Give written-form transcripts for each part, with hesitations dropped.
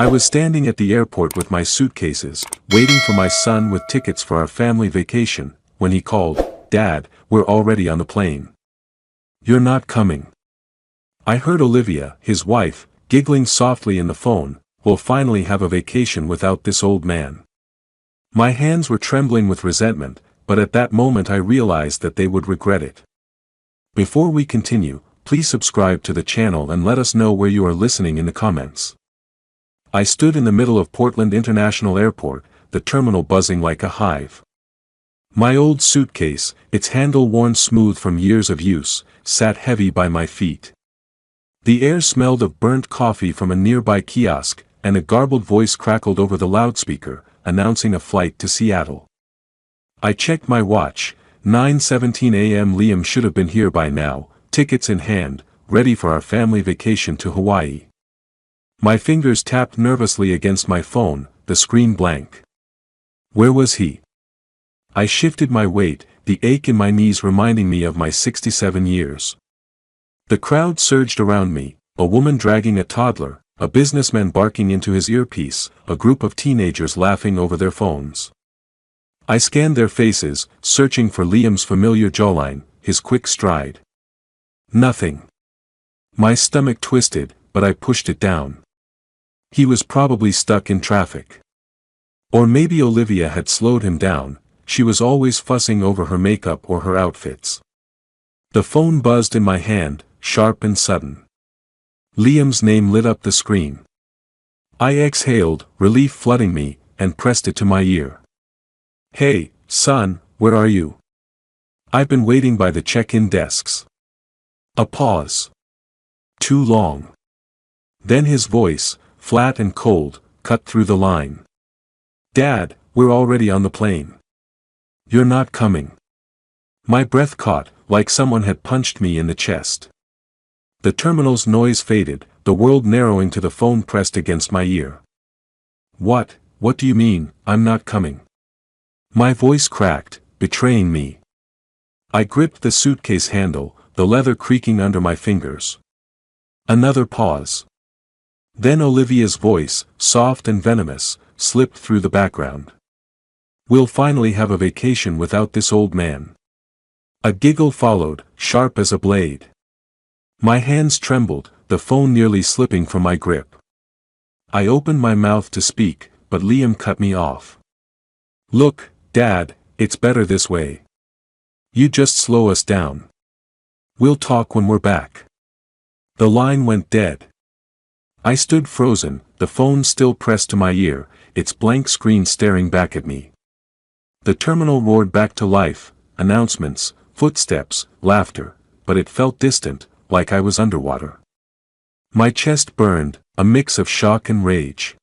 I was standing at the airport with my suitcases, waiting for my son with tickets for our family vacation, when he called, "Dad, we're already on the plane. You're not coming." I heard Olivia, his wife, giggling softly in the phone. "We'll finally have a vacation without this old man." My hands were trembling with resentment, but at that moment I realized that they would regret it. Before we continue, please subscribe to the channel and let us know where you are listening in the comments. I stood in the middle of Portland International Airport, the terminal buzzing like a hive. My old suitcase, its handle worn smooth from years of use, sat heavy by my feet. The air smelled of burnt coffee from a nearby kiosk, and a garbled voice crackled over the loudspeaker, announcing a flight to Seattle. I checked my watch. 9:17 a.m. Liam should have been here by now, tickets in hand, ready for our family vacation to Hawaii. My fingers tapped nervously against my phone, the screen blank. Where was he? I shifted my weight, the ache in my knees reminding me of my 67 years. The crowd surged around me, a woman dragging a toddler, a businessman barking into his earpiece, a group of teenagers laughing over their phones. I scanned their faces, searching for Liam's familiar jawline, his quick stride. Nothing. My stomach twisted, but I pushed it down. He was probably stuck in traffic. Or maybe Olivia had slowed him down. She was always fussing over her makeup or her outfits. The phone buzzed in my hand, sharp and sudden. Liam's name lit up the screen. I exhaled, relief flooding me, and pressed it to my ear. "Hey, son, where are you? I've been waiting by the check-in desks." A pause. Too long. Then his voice, flat and cold, cut through the line. "Dad, we're already on the plane. You're not coming." My breath caught, like someone had punched me in the chest. The terminal's noise faded, the world narrowing to the phone pressed against my ear. What do you mean, I'm not coming?" My voice cracked, betraying me. I gripped the suitcase handle, the leather creaking under my fingers. Another pause. Then Olivia's voice, soft and venomous, slipped through the background. "We'll finally have a vacation without this old man." A giggle followed, sharp as a blade. My hands trembled, the phone nearly slipping from my grip. I opened my mouth to speak, but Liam cut me off. "Look, Dad, it's better this way. You just slow us down. We'll talk when we're back." The line went dead. I stood frozen, the phone still pressed to my ear, its blank screen staring back at me. The terminal roared back to life, announcements, footsteps, laughter, but it felt distant, like I was underwater. My chest burned, a mix of shock and rage.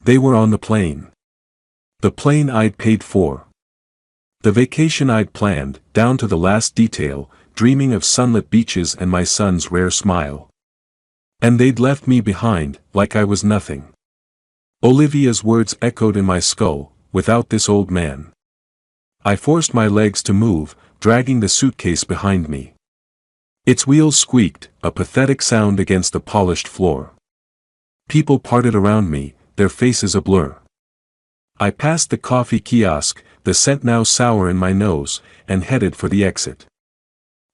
They were on the plane. The plane I'd paid for. The vacation I'd planned, down to the last detail, dreaming of sunlit beaches and my son's rare smile. And they'd left me behind, like I was nothing. Olivia's words echoed in my skull, "without this old man." I forced my legs to move, dragging the suitcase behind me. Its wheels squeaked, a pathetic sound against the polished floor. People parted around me, their faces a blur. I passed the coffee kiosk, the scent now sour in my nose, and headed for the exit.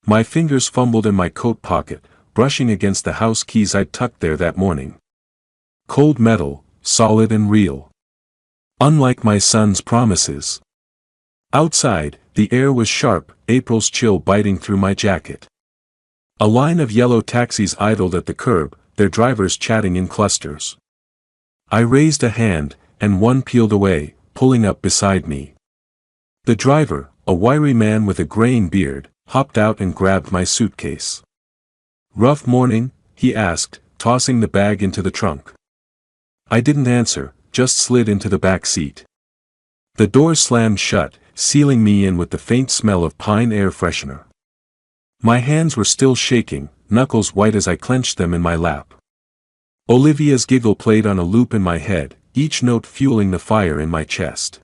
My fingers fumbled in my coat pocket, brushing against the house keys I'd tucked there that morning. Cold metal, solid and real. Unlike my son's promises. Outside, the air was sharp, April's chill biting through my jacket. A line of yellow taxis idled at the curb, their drivers chatting in clusters. I raised a hand, and one peeled away, pulling up beside me. The driver, a wiry man with a graying beard, hopped out and grabbed my suitcase. "Rough morning?" he asked, tossing the bag into the trunk. I didn't answer, just slid into the back seat. The door slammed shut, sealing me in with the faint smell of pine air freshener. My hands were still shaking, knuckles white as I clenched them in my lap. Olivia's giggle played on a loop in my head, each note fueling the fire in my chest.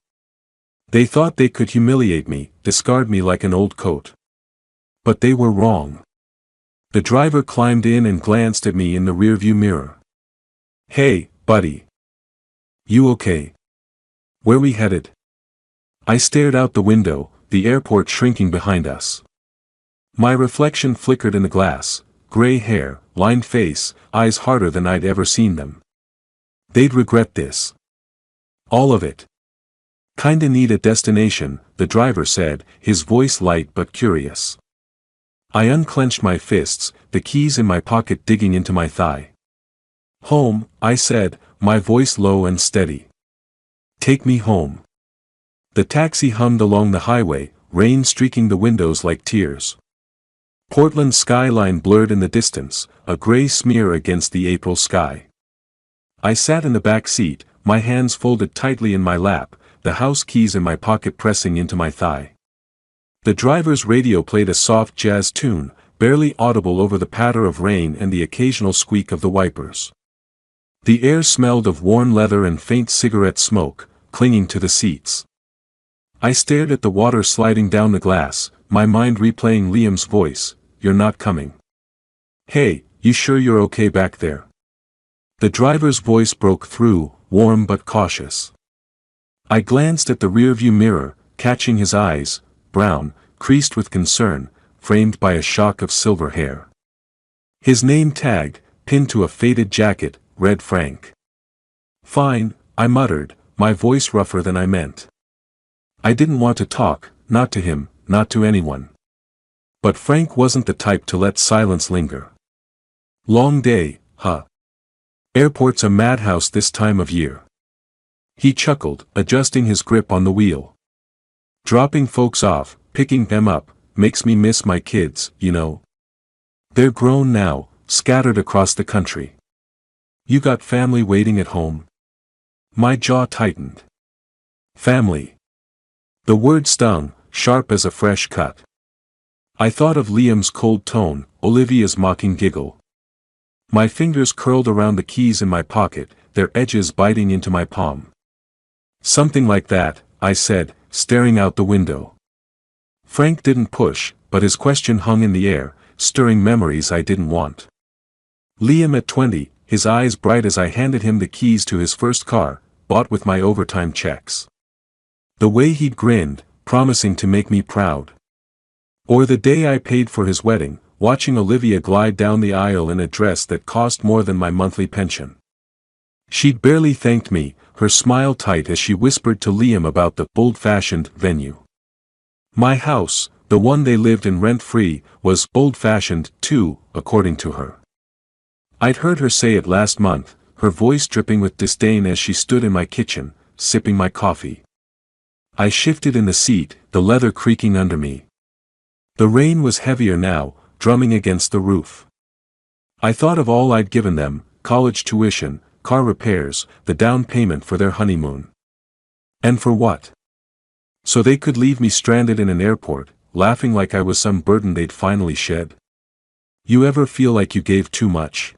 They thought they could humiliate me, discard me like an old coat. But they were wrong. The driver climbed in and glanced at me in the rearview mirror. "Hey, buddy. You okay? Where we headed? I stared out the window, the airport shrinking behind us. My reflection flickered in the glass, gray hair, lined face, eyes harder than I'd ever seen them. They'd regret this. All of it. Kinda need a destination, the driver said, his voice light but curious. I unclenched my fists, the keys in my pocket digging into my thigh. Home, I said, my voice low and steady. Take me home. The taxi hummed along the highway, rain streaking the windows like tears. Portland's skyline blurred in the distance, a gray smear against the April sky. I sat in the back seat, my hands folded tightly in my lap, the house keys in my pocket pressing into my thigh. The driver's radio played a soft jazz tune, barely audible over the patter of rain and the occasional squeak of the wipers. The air smelled of worn leather and faint cigarette smoke, clinging to the seats. I stared at the water sliding down the glass, my mind replaying Liam's voice, "You're not coming. Hey, you sure you're okay back there?" The driver's voice broke through, warm but cautious. I glanced at the rearview mirror, catching his eyes, brown, creased with concern, framed by a shock of silver hair. His name tag, pinned to a faded jacket, read Frank. "Fine," I muttered, my voice rougher than I meant. I didn't want to talk, not to him, not to anyone. But Frank wasn't the type to let silence linger. "Long day, huh? Airport's a madhouse this time of year." He chuckled, adjusting his grip on the wheel. "Dropping folks off, picking them up, makes me miss my kids, you know. They're grown now, scattered across the country. You got family waiting at home?" My jaw tightened. Family. The word stung, sharp as a fresh cut. I thought of Liam's cold tone, Olivia's mocking giggle. My fingers curled around the keys in my pocket, their edges biting into my palm. "Something like that," I said, staring out the window. Frank didn't push, but his question hung in the air, stirring memories I didn't want. Liam at 20, his eyes bright as I handed him the keys to his first car, bought with my overtime checks. The way he'd grinned, promising to make me proud. Or the day I paid for his wedding, watching Olivia glide down the aisle in a dress that cost more than my monthly pension. She'd barely thanked me, her smile tight as she whispered to Liam about the old-fashioned venue. My house, the one they lived in rent-free, was old-fashioned, too, according to her. I'd heard her say it last month, her voice dripping with disdain as she stood in my kitchen, sipping my coffee. I shifted in the seat, the leather creaking under me. The rain was heavier now, drumming against the roof. I thought of all I'd given them, college tuition, car repairs, the down payment for their honeymoon. And for what? So they could leave me stranded in an airport, laughing like I was some burden they'd finally shed. You ever feel like you gave too much?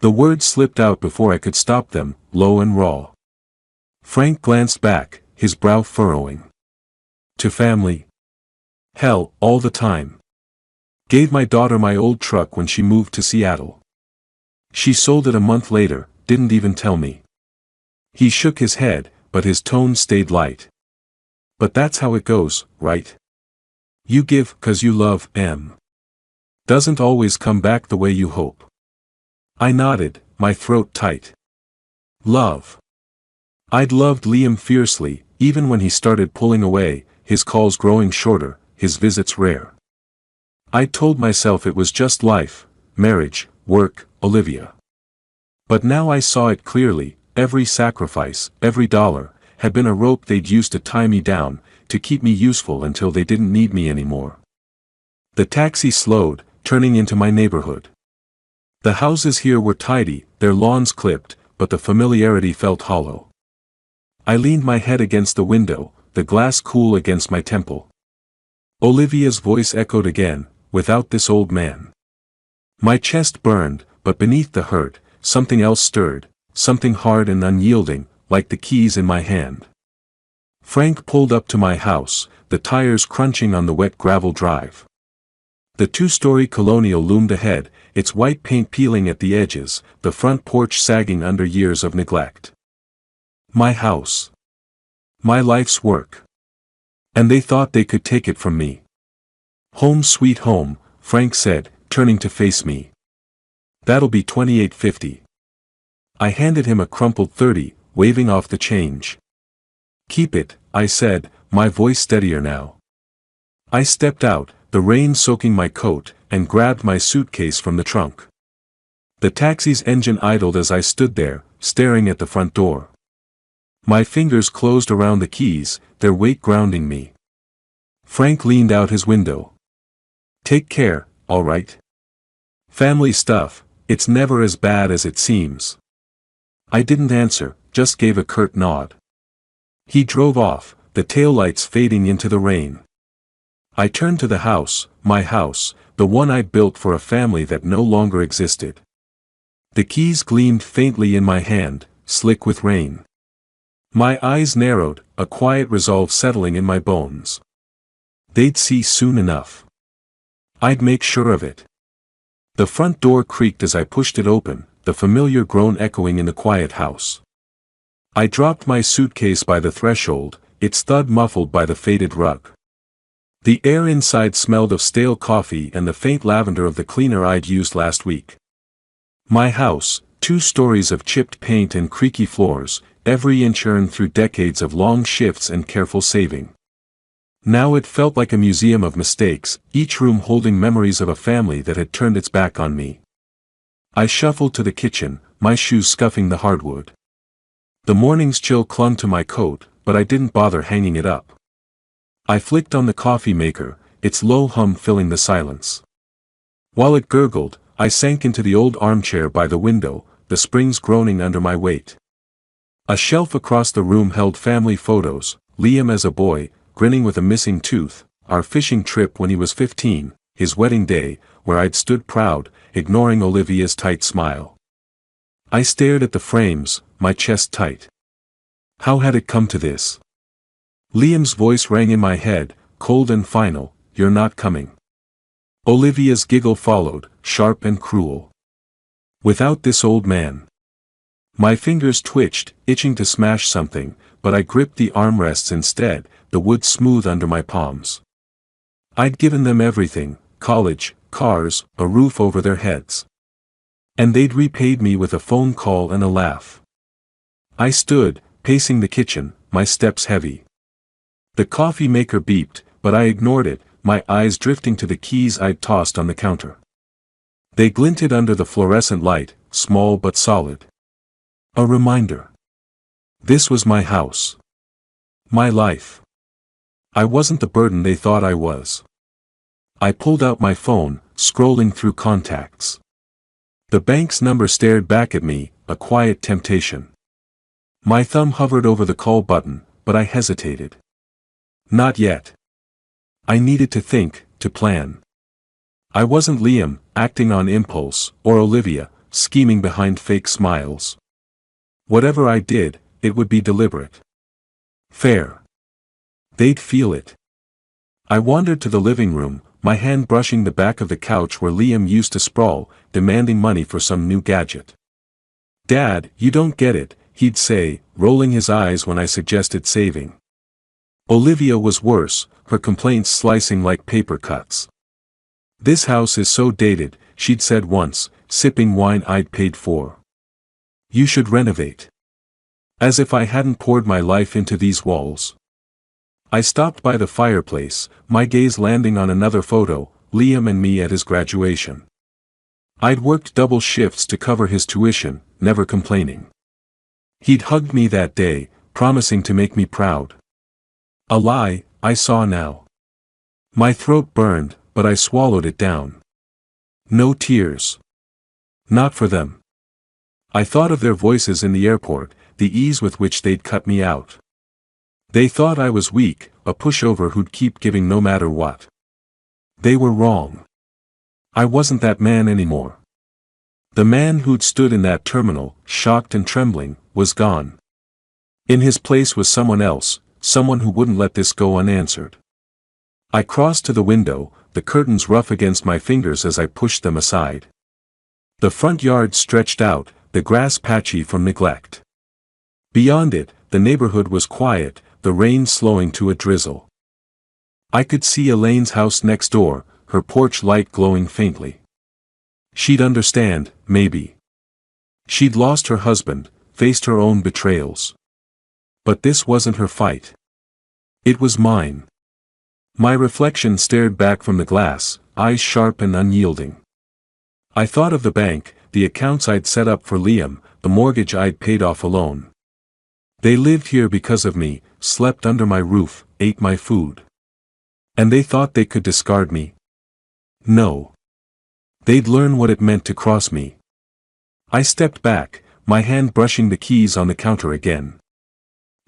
The words slipped out before I could stop them, low and raw. Frank glanced back, his brow furrowing. To family? Hell, all the time. Gave my daughter my old truck when she moved to Seattle. She sold it a month later, didn't even tell me. He shook his head, but his tone stayed light. But that's how it goes, right? You give 'cause you love, doesn't always come back the way you hope. I nodded, my throat tight. Love. I'd loved Liam fiercely, even when he started pulling away, his calls growing shorter, his visits rare. I'd told myself it was just life, marriage, work, Olivia. But now I saw it clearly, every sacrifice, every dollar, had been a rope they'd used to tie me down, to keep me useful until they didn't need me anymore. The taxi slowed, turning into my neighborhood. The houses here were tidy, their lawns clipped, but the familiarity felt hollow. I leaned my head against the window, the glass cool against my temple. Olivia's voice echoed again, "Without this old man." My chest burned, but beneath the hurt, something else stirred, something hard and unyielding, like the keys in my hand. Frank pulled up to my house, the tires crunching on the wet gravel drive. The two-story colonial loomed ahead, its white paint peeling at the edges, the front porch sagging under years of neglect. My house. My life's work. And they thought they could take it from me. Home sweet home, Frank said, turning to face me. That'll be $28.50. I handed him a crumpled 30, waving off the change. Keep it, I said, my voice steadier now. I stepped out, the rain soaking my coat, and grabbed my suitcase from the trunk. The taxi's engine idled as I stood there, staring at the front door. My fingers closed around the keys, their weight grounding me. Frank leaned out his window. Take care, all right? Family stuff, it's never as bad as it seems. I didn't answer, just gave a curt nod. He drove off, the taillights fading into the rain. I turned to the house, my house, the one I built for a family that no longer existed. The keys gleamed faintly in my hand, slick with rain. My eyes narrowed, a quiet resolve settling in my bones. They'd see soon enough. I'd make sure of it. The front door creaked as I pushed it open, the familiar groan echoing in the quiet house. I dropped my suitcase by the threshold, its thud muffled by the faded rug. The air inside smelled of stale coffee and the faint lavender of the cleaner I'd used last week. My house, 2 stories of chipped paint and creaky floors, every inch earned through decades of long shifts and careful saving. Now it felt like a museum of mistakes, each room holding memories of a family that had turned its back on me. I shuffled to the kitchen, my shoes scuffing the hardwood. The morning's chill clung to my coat, but I didn't bother hanging it up. I flicked on the coffee maker, its low hum filling the silence. While it gurgled, I sank into the old armchair by the window, the springs groaning under my weight. A shelf across the room held family photos, Liam as a boy, grinning with a missing tooth, our fishing trip when he was 15, his wedding day, where I'd stood proud, ignoring Olivia's tight smile. I stared at the frames, my chest tight. How had it come to this? Liam's voice rang in my head, cold and final, "You're not coming." Olivia's giggle followed, sharp and cruel. Without this old man. My fingers twitched, itching to smash something, but I gripped the armrests instead, the wood smooth under my palms. I'd given them everything, college, cars, a roof over their heads. And they'd repaid me with a phone call and a laugh. I stood, pacing the kitchen, my steps heavy. The coffee maker beeped, but I ignored it, my eyes drifting to the keys I'd tossed on the counter. They glinted under the fluorescent light, small but solid. A reminder. This was my house. My life. I wasn't the burden they thought I was. I pulled out my phone, scrolling through contacts. The bank's number stared back at me, a quiet temptation. My thumb hovered over the call button, but I hesitated. Not yet. I needed to think, to plan. I wasn't Liam, acting on impulse, or Olivia, scheming behind fake smiles. Whatever I did, it would be deliberate. Fair. They'd feel it. I wandered to the living room, my hand brushing the back of the couch where Liam used to sprawl, demanding money for some new gadget. "Dad, you don't get it," he'd say, rolling his eyes when I suggested saving. Olivia was worse, her complaints slicing like paper cuts. "This house is so dated," she'd said once, sipping wine I'd paid for. "You should renovate." As if I hadn't poured my life into these walls. I stopped by the fireplace, my gaze landing on another photo, Liam and me at his graduation. I'd worked double shifts to cover his tuition, never complaining. He'd hugged me that day, promising to make me proud. A lie, I saw now. My throat burned, but I swallowed it down. No tears. Not for them. I thought of their voices in the airport, the ease with which they'd cut me out. They thought I was weak, a pushover who'd keep giving no matter what. They were wrong. I wasn't that man anymore. The man who'd stood in that terminal, shocked and trembling, was gone. In his place was someone else, someone who wouldn't let this go unanswered. I crossed to the window, the curtains rough against my fingers as I pushed them aside. The front yard stretched out, the grass patchy from neglect. Beyond it, the neighborhood was quiet, the rain slowing to a drizzle. I could see Elaine's house next door, her porch light glowing faintly. She'd understand, maybe. She'd lost her husband, faced her own betrayals. But this wasn't her fight. It was mine. My reflection stared back from the glass, eyes sharp and unyielding. I thought of the bank, the accounts I'd set up for Liam, the mortgage I'd paid off alone. They lived here because of me, slept under my roof, ate my food. And they thought they could discard me? No. They'd learn what it meant to cross me. I stepped back, my hand brushing the keys on the counter again.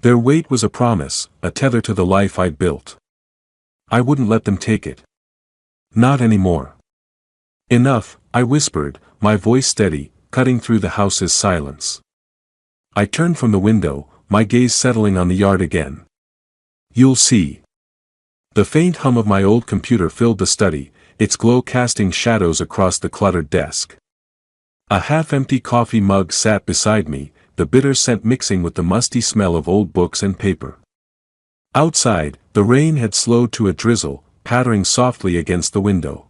Their weight was a promise, a tether to the life I'd built. I wouldn't let them take it. Not anymore. Enough, I whispered, my voice steady, cutting through the house's silence. I turned from the window, my gaze settling on the yard again. You'll see. The faint hum of my old computer filled the study, its glow casting shadows across the cluttered desk. A half-empty coffee mug sat beside me, the bitter scent mixing with the musty smell of old books and paper. Outside, the rain had slowed to a drizzle, pattering softly against the window.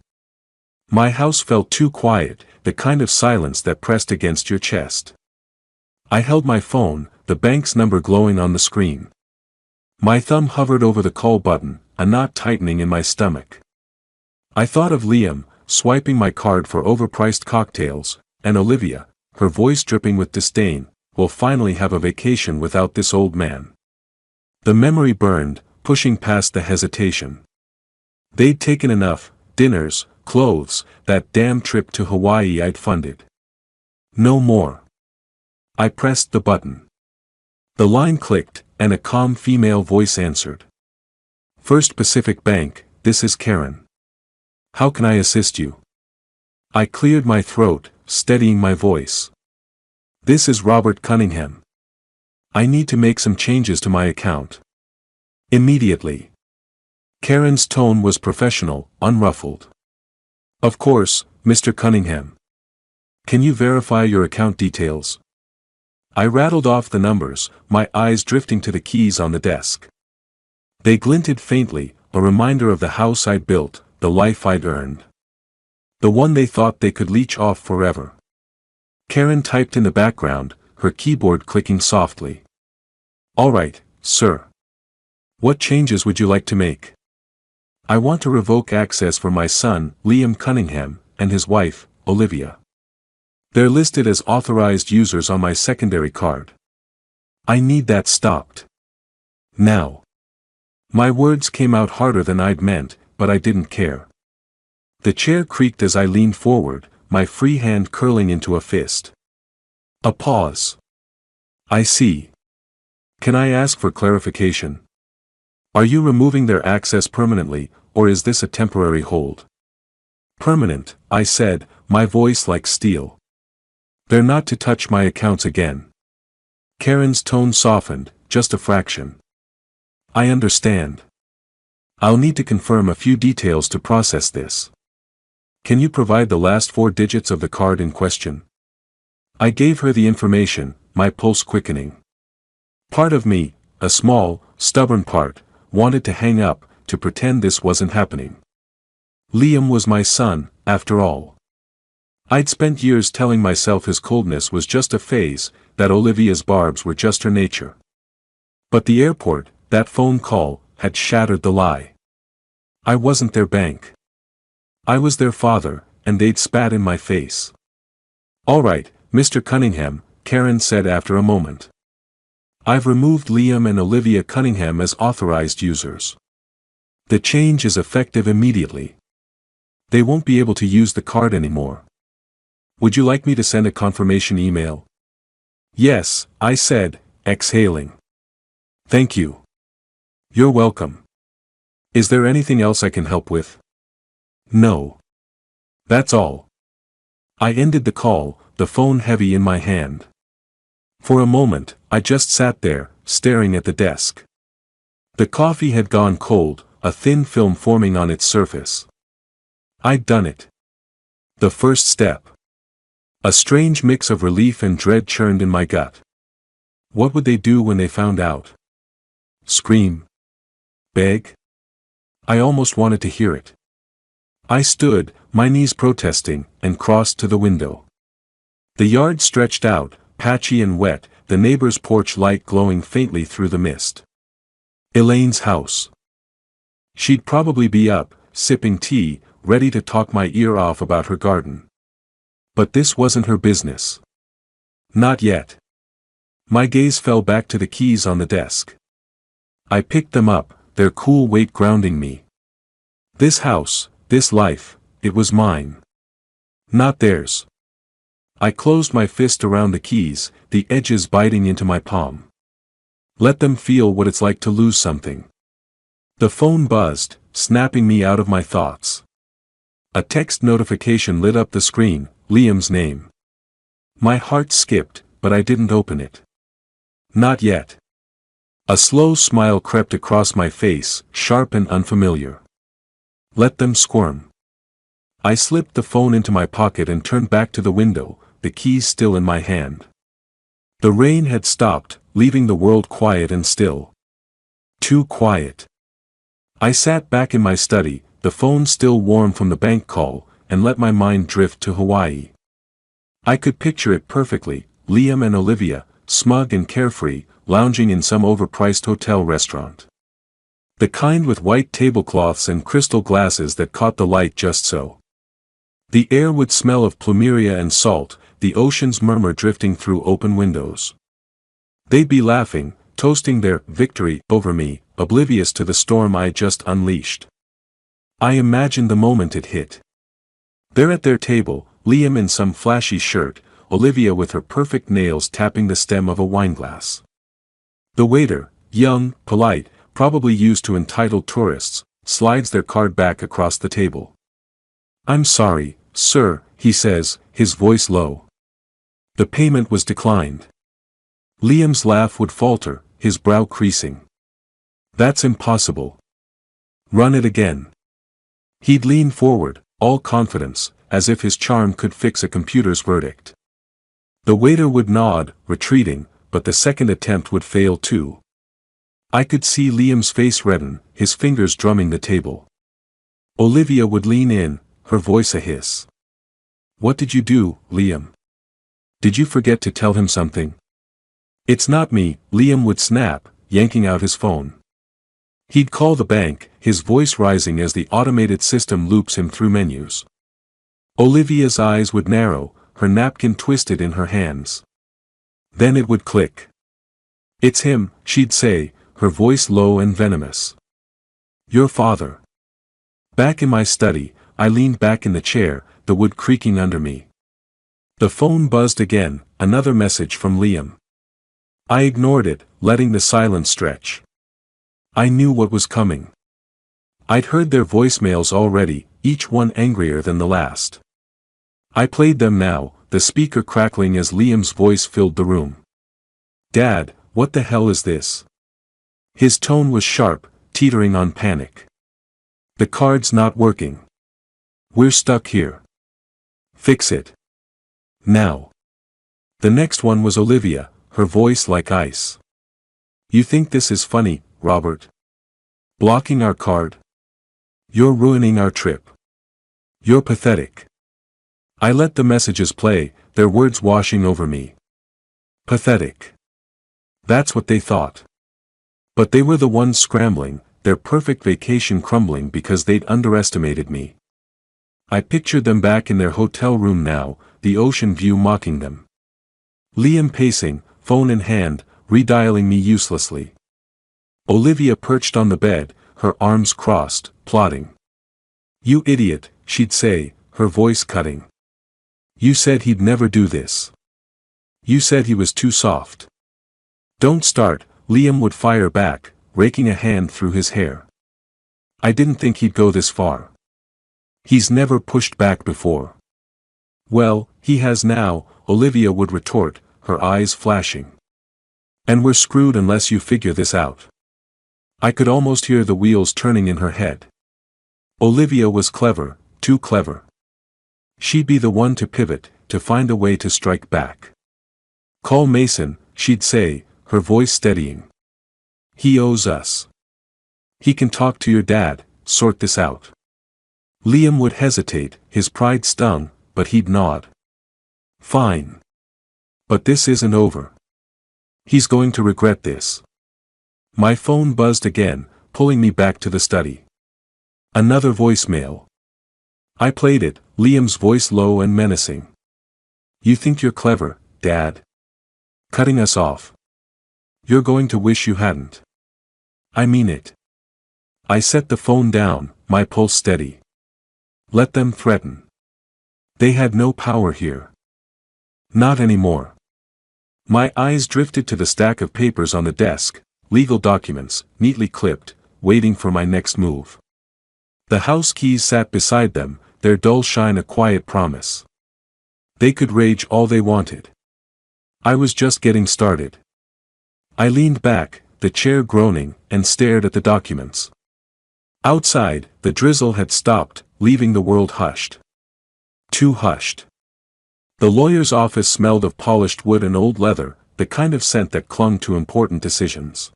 My house felt too quiet, the kind of silence that pressed against your chest. I held my phone, the bank's number glowing on the screen. My thumb hovered over the call button, a knot tightening in my stomach. I thought of Liam, swiping my card for overpriced cocktails, and Olivia, her voice dripping with disdain, will finally have a vacation without this old man. The memory burned, pushing past the hesitation. They'd taken enough, dinners, clothes, that damn trip to Hawaii I'd funded. No more. I pressed the button. The line clicked, and a calm female voice answered. First Pacific Bank, this is Karen. How can I assist you? I cleared my throat, steadying my voice. This is Robert Cunningham. I need to make some changes to my account. Immediately. Karen's tone was professional, unruffled. Of course, Mr. Cunningham. Can you verify your account details? I rattled off the numbers, my eyes drifting to the keys on the desk. They glinted faintly, a reminder of the house I'd built, the life I'd earned. The one they thought they could leech off forever. Karen typed in the background, her keyboard clicking softly. All right, sir. What changes would you like to make? I want to revoke access for my son, Liam Cunningham, and his wife, Olivia. They're listed as authorized users on my secondary card. I need that stopped. Now. My words came out harder than I'd meant, but I didn't care. The chair creaked as I leaned forward, my free hand curling into a fist. A pause. I see. Can I ask for clarification? Are you removing their access permanently, or is this a temporary hold? Permanent, I said, my voice like steel. They're not to touch my accounts again. Karen's tone softened, just a fraction. I understand. I'll need to confirm a few details to process this. Can you provide the last 4 digits of the card in question? I gave her the information, my pulse quickening. Part of me, a small, stubborn part, wanted to hang up, to pretend this wasn't happening. Liam was my son, after all. I'd spent years telling myself his coldness was just a phase, that Olivia's barbs were just her nature. But the airport, that phone call, had shattered the lie. I wasn't their bank. I was their father, and they'd spat in my face. All right, Mr. Cunningham, Karen said after a moment. I've removed Liam and Olivia Cunningham as authorized users. The change is effective immediately. They won't be able to use the card anymore. Would you like me to send a confirmation email? Yes, I said, exhaling. Thank you. You're welcome. Is there anything else I can help with? No. That's all. I ended the call, the phone heavy in my hand. For a moment, I just sat there, staring at the desk. The coffee had gone cold, a thin film forming on its surface. I'd done it. The first step. A strange mix of relief and dread churned in my gut. What would they do when they found out? Scream? Beg? I almost wanted to hear it. I stood, my knees protesting, and crossed to the window. The yard stretched out, patchy and wet, the neighbor's porch light glowing faintly through the mist. Elaine's house. She'd probably be up, sipping tea, ready to talk my ear off about her garden. But this wasn't her business. Not yet. My gaze fell back to the keys on the desk. I picked them up, their cool weight grounding me. This house, this life, it was mine. Not theirs. I closed my fist around the keys, the edges biting into my palm. Let them feel what it's like to lose something. The phone buzzed, snapping me out of my thoughts. A text notification lit up the screen, Liam's name. My heart skipped, but I didn't open it. Not yet. A slow smile crept across my face, sharp and unfamiliar. Let them squirm. I slipped the phone into my pocket and turned back to the window, the keys still in my hand. The rain had stopped, leaving the world quiet and still. Too quiet. I sat back in my study, the phone still warm from the bank call, and let my mind drift to Hawaii. I could picture it perfectly, Liam and Olivia, smug and carefree, lounging in some overpriced hotel restaurant. The kind with white tablecloths and crystal glasses that caught the light just so. The air would smell of plumeria and salt, the ocean's murmur drifting through open windows. They'd be laughing, toasting their victory over me, oblivious to the storm I just unleashed. I imagined the moment it hit. There at their table, Liam in some flashy shirt, Olivia with her perfect nails tapping the stem of a wineglass. The waiter, young, polite, probably used to entitled tourists, slides their card back across the table. "I'm sorry, sir," he says, his voice low. The payment was declined. Liam's laugh would falter, his brow creasing. "That's impossible. Run it again." He'd lean forward, all confidence, as if his charm could fix a computer's verdict. The waiter would nod, retreating, but the second attempt would fail too. I could see Liam's face redden, his fingers drumming the table. Olivia would lean in, her voice a hiss. "What did you do, Liam? Did you forget to tell him something?" "It's not me," Liam would snap, yanking out his phone. He'd call the bank, his voice rising as the automated system loops him through menus. Olivia's eyes would narrow, her napkin twisted in her hands. Then it would click. "It's him," she'd say, her voice low and venomous. "Your father." Back in my study, I leaned back in the chair, the wood creaking under me. The phone buzzed again, another message from Liam. I ignored it, letting the silence stretch. I knew what was coming. I'd heard their voicemails already, each one angrier than the last. I played them now, the speaker crackling as Liam's voice filled the room. "Dad, what the hell is this?" His tone was sharp, teetering on panic. "The card's not working. We're stuck here. Fix it. Now." The next one was Olivia, her voice like ice. "You think this is funny, Robert? Blocking our card? You're ruining our trip. You're pathetic." I let the messages play, their words washing over me. Pathetic. That's what they thought. But they were the ones scrambling, their perfect vacation crumbling because they'd underestimated me. I pictured them back in their hotel room now, the ocean view mocking them. Liam pacing, phone in hand, redialing me uselessly. Olivia perched on the bed, her arms crossed, plotting. "You idiot," she'd say, her voice cutting. "You said he'd never do this. You said he was too soft." "Don't start," Liam would fire back, raking a hand through his hair. "I didn't think he'd go this far. He's never pushed back before." "Well, he has now," Olivia would retort, her eyes flashing. "And we're screwed unless you figure this out." I could almost hear the wheels turning in her head. Olivia was clever, too clever. She'd be the one to pivot, to find a way to strike back. "Call Mason," she'd say, her voice steadying. He owes us. He can talk to your dad, sort this out. Liam would hesitate, his pride stung, but he'd nod. Fine. But this isn't over. He's going to regret this. My phone buzzed again, pulling me back to the study. Another voicemail. I played it, Liam's voice low and menacing. You think you're clever, Dad? Cutting us off. You're going to wish you hadn't. I mean it. I set the phone down, my pulse steady. Let them threaten. They had no power here. Not anymore. My eyes drifted to the stack of papers on the desk, legal documents, neatly clipped, waiting for my next move. The house keys sat beside them, their dull shine a quiet promise. They could rage all they wanted. I was just getting started. I leaned back, the chair groaning, and stared at the documents. Outside, the drizzle had stopped, leaving the world hushed. Too hushed. The lawyer's office smelled of polished wood and old leather, the kind of scent that clung to important decisions.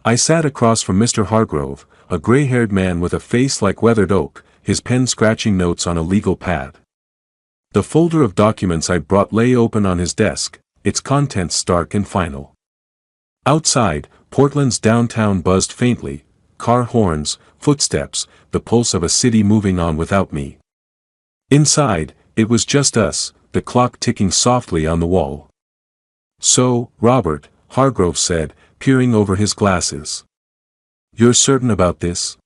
I sat across from Mr. Hargrove, a gray-haired man with a face like weathered oak, his pen scratching notes on a legal pad. The folder of documents I'd brought lay open on his desk, its contents stark and final. Outside, Portland's downtown buzzed faintly, car horns, footsteps, the pulse of a city moving on without me. Inside, it was just us, the clock ticking softly on the wall. So, Robert, Hargrove said, peering over his glasses. You're certain about this?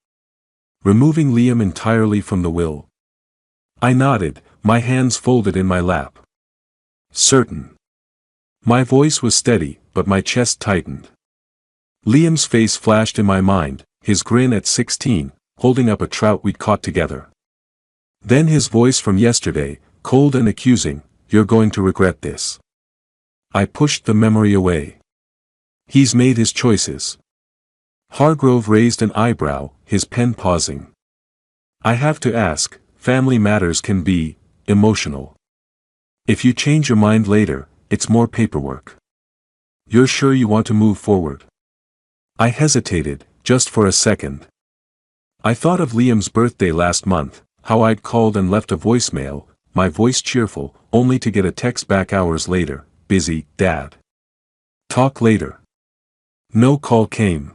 Removing Liam entirely from the will? I nodded, my hands folded in my lap. Certain. My voice was steady, but my chest tightened. Liam's face flashed in my mind, his grin at 16, holding up a trout we'd caught together. Then his voice from yesterday, cold and accusing, you're going to regret this. I pushed the memory away. He's made his choices. Hargrove raised an eyebrow, his pen pausing. I have to ask, family matters can be emotional. If you change your mind later, it's more paperwork. You're sure you want to move forward? I hesitated, just for a second. I thought of Liam's birthday last month, how I'd called and left a voicemail, my voice cheerful, only to get a text back hours later, busy, Dad. Talk later. No call came.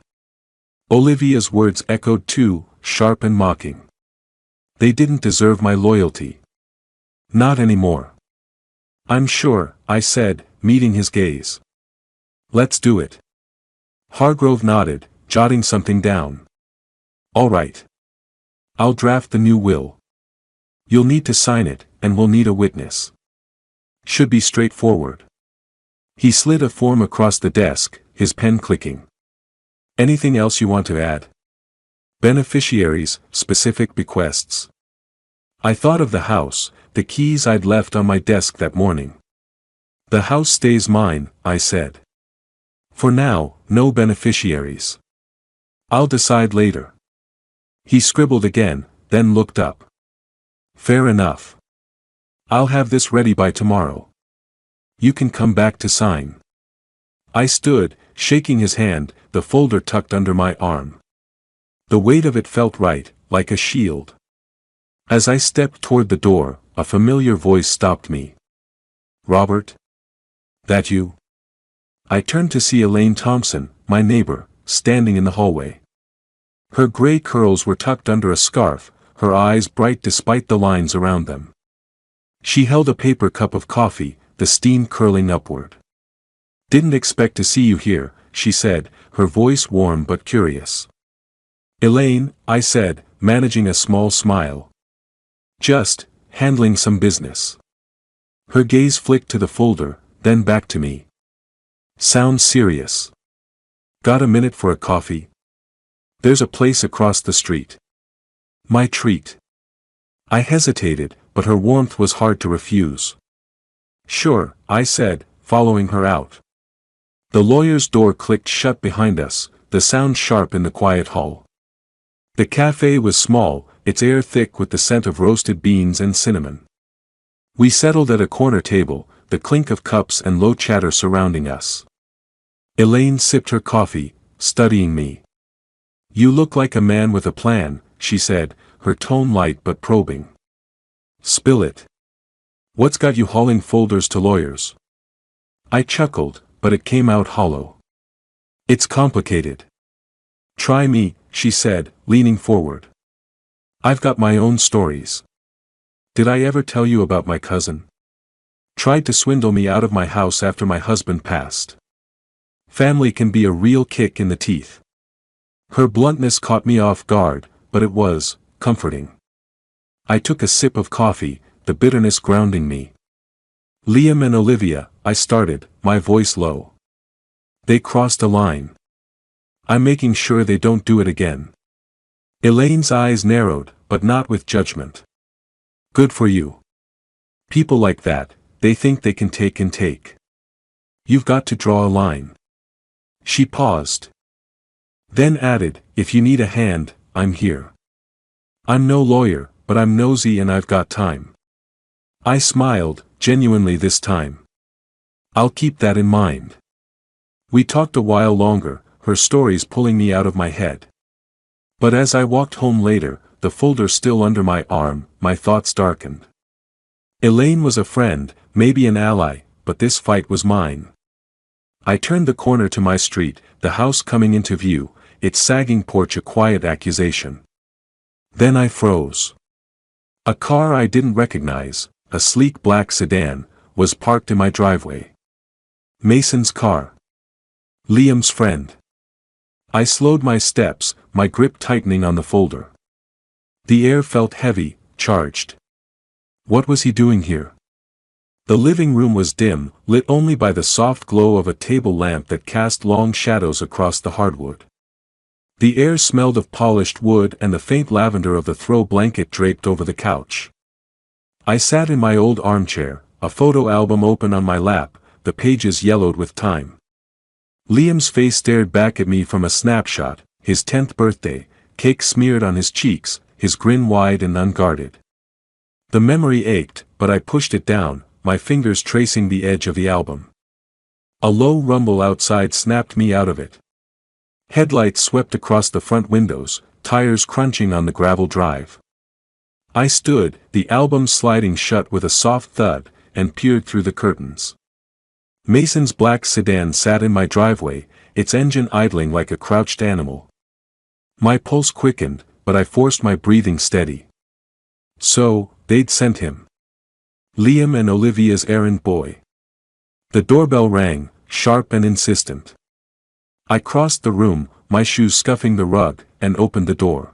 Olivia's words echoed too, sharp and mocking. They didn't deserve my loyalty. Not anymore. I'm sure, I said, meeting his gaze. Let's do it. Hargrove nodded, jotting something down. All right. I'll draft the new will. You'll need to sign it, and we'll need a witness. Should be straightforward. He slid a form across the desk, his pen clicking. Anything else you want to add? Beneficiaries, specific bequests. I thought of the house, the keys I'd left on my desk that morning. The house stays mine, I said. For now, no beneficiaries. I'll decide later. He scribbled again, then looked up. Fair enough. I'll have this ready by tomorrow. You can come back to sign. I stood, shaking his hand, the folder tucked under my arm. The weight of it felt right, like a shield. As I stepped toward the door, a familiar voice stopped me. Robert? That you? I turned to see Elaine Thompson, my neighbor, standing in the hallway. Her gray curls were tucked under a scarf, her eyes bright despite the lines around them. She held a paper cup of coffee, the steam curling upward. Didn't expect to see you here, she said, her voice warm but curious. Elaine, I said, managing a small smile. Just, handling some business. Her gaze flicked to the folder, then back to me. Sounds serious. Got a minute for a coffee? There's a place across the street. My treat. I hesitated, but her warmth was hard to refuse. Sure, I said, following her out. The lawyer's door clicked shut behind us, the sound sharp in the quiet hall. The cafe was small, its air thick with the scent of roasted beans and cinnamon. We settled at a corner table, the clink of cups and low chatter surrounding us. Elaine sipped her coffee, studying me. You look like a man with a plan, she said, her tone light but probing. Spill it. What's got you hauling folders to lawyers? I chuckled, but it came out hollow. It's complicated. Try me, she said, leaning forward. I've got my own stories. Did I ever tell you about my cousin? Tried to swindle me out of my house after my husband passed. Family can be a real kick in the teeth. Her bluntness caught me off guard, but it was comforting. I took a sip of coffee, the bitterness grounding me. Liam and Olivia, I started, my voice low. They crossed a line. I'm making sure they don't do it again. Elaine's eyes narrowed, but not with judgment. Good for you. People like that, they think they can take and take. You've got to draw a line. She paused. Then added, if you need a hand, I'm here. I'm no lawyer, but I'm nosy and I've got time. I smiled, genuinely this time. I'll keep that in mind. We talked a while longer, her stories pulling me out of my head. But as I walked home later, the folder still under my arm, my thoughts darkened. Elaine was a friend, maybe an ally, but this fight was mine. I turned the corner to my street, the house coming into view, its sagging porch a quiet accusation. Then I froze. A car I didn't recognize, a sleek black sedan, was parked in my driveway. Mason's car. Liam's friend. I slowed my steps, my grip tightening on the folder. The air felt heavy, charged. What was he doing here? The living room was dim, lit only by the soft glow of a table lamp that cast long shadows across the hardwood. The air smelled of polished wood and the faint lavender of the throw blanket draped over the couch. I sat in my old armchair, a photo album open on my lap, the pages yellowed with time. Liam's face stared back at me from a snapshot, his 10th birthday, cake smeared on his cheeks, his grin wide and unguarded. The memory ached, but I pushed it down, my fingers tracing the edge of the album. A low rumble outside snapped me out of it. Headlights swept across the front windows, tires crunching on the gravel drive. I stood, the album sliding shut with a soft thud, and peered through the curtains. Mason's black sedan sat in my driveway, its engine idling like a crouched animal. My pulse quickened, but I forced my breathing steady. So, they'd sent him. Liam and Olivia's errand boy. The doorbell rang, sharp and insistent. I crossed the room, my shoes scuffing the rug, and opened the door.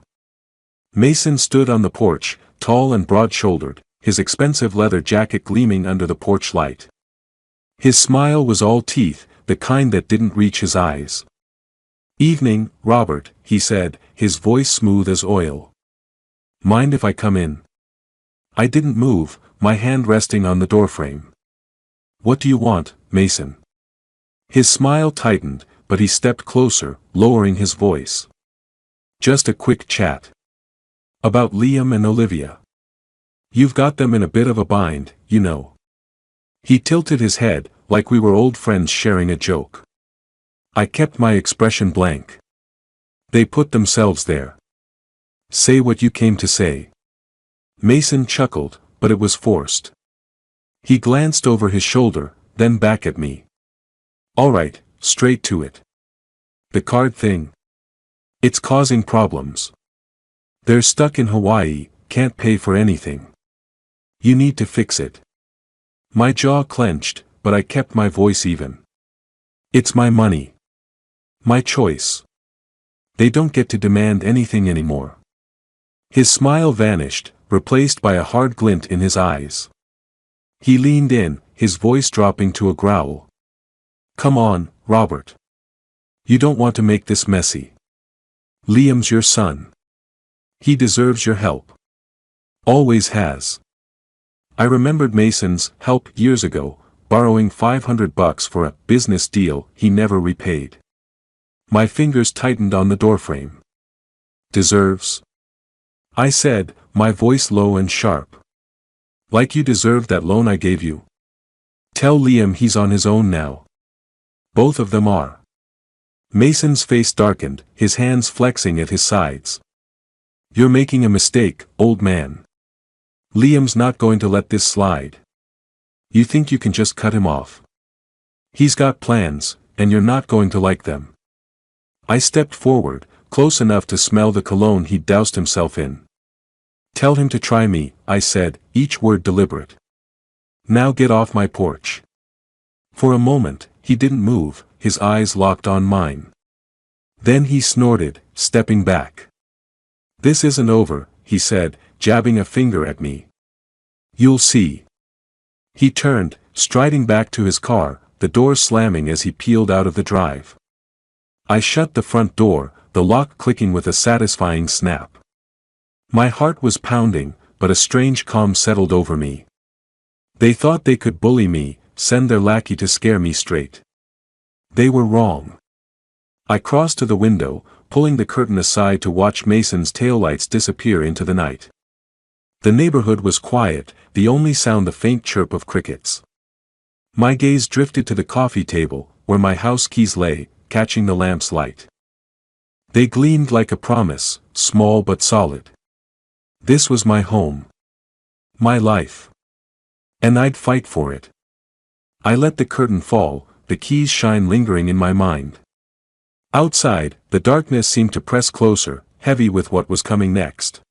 Mason stood on the porch, tall and broad-shouldered, his expensive leather jacket gleaming under the porch light. His smile was all teeth, the kind that didn't reach his eyes. "Evening, Robert," he said, his voice smooth as oil. "Mind if I come in?" I didn't move, my hand resting on the doorframe. "What do you want, Mason?" His smile tightened, but he stepped closer, lowering his voice. "Just a quick chat. About Liam and Olivia. You've got them in a bit of a bind, you know." He tilted his head, like we were old friends sharing a joke. I kept my expression blank. "They put themselves there. Say what you came to say." Mason chuckled, but it was forced. He glanced over his shoulder, then back at me. "All right, straight to it. The card thing. It's causing problems. They're stuck in Hawaii, can't pay for anything. You need to fix it." My jaw clenched, but I kept my voice even. "It's my money. My choice. They don't get to demand anything anymore." His smile vanished, replaced by a hard glint in his eyes. He leaned in, his voice dropping to a growl. "Come on, Robert. You don't want to make this messy. Liam's your son. He deserves your help. Always has." I remembered Mason's help years ago, borrowing $500 for a business deal he never repaid. My fingers tightened on the doorframe. "Deserves?" I said, my voice low and sharp. "Like you deserved that loan I gave you. Tell Liam he's on his own now. Both of them are." Mason's face darkened, his hands flexing at his sides. You're making a mistake, old man. Liam's not going to let this slide. You think you can just cut him off? He's got plans, and you're not going to like them. I stepped forward, close enough to smell the cologne he'd doused himself in. Tell him to try me, I said, each word deliberate. Now get off my porch. For a moment, he didn't move, his eyes locked on mine. Then he snorted, stepping back. This isn't over, he said, jabbing a finger at me. You'll see. He turned, striding back to his car, the door slamming as he peeled out of the drive. I shut the front door, the lock clicking with a satisfying snap. My heart was pounding, but a strange calm settled over me. They thought they could bully me, send their lackey to scare me straight. They were wrong. I crossed to the window, pulling the curtain aside to watch Mason's taillights disappear into the night. The neighborhood was quiet, the only sound the faint chirp of crickets. My gaze drifted to the coffee table, where my house keys lay, catching the lamp's light. They gleamed like a promise, small but solid. This was my home. My life. And I'd fight for it. I let the curtain fall, the keys shine lingering in my mind. Outside, the darkness seemed to press closer, heavy with what was coming next.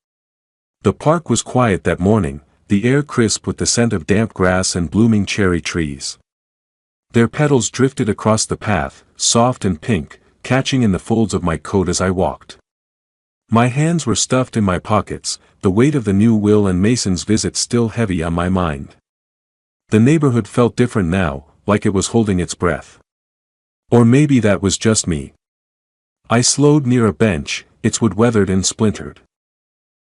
The park was quiet that morning, the air crisp with the scent of damp grass and blooming cherry trees. Their petals drifted across the path, soft and pink, catching in the folds of my coat as I walked. My hands were stuffed in my pockets, the weight of the new will and Mason's visit still heavy on my mind. The neighborhood felt different now, like it was holding its breath. Or maybe that was just me. I slowed near a bench, its wood weathered and splintered.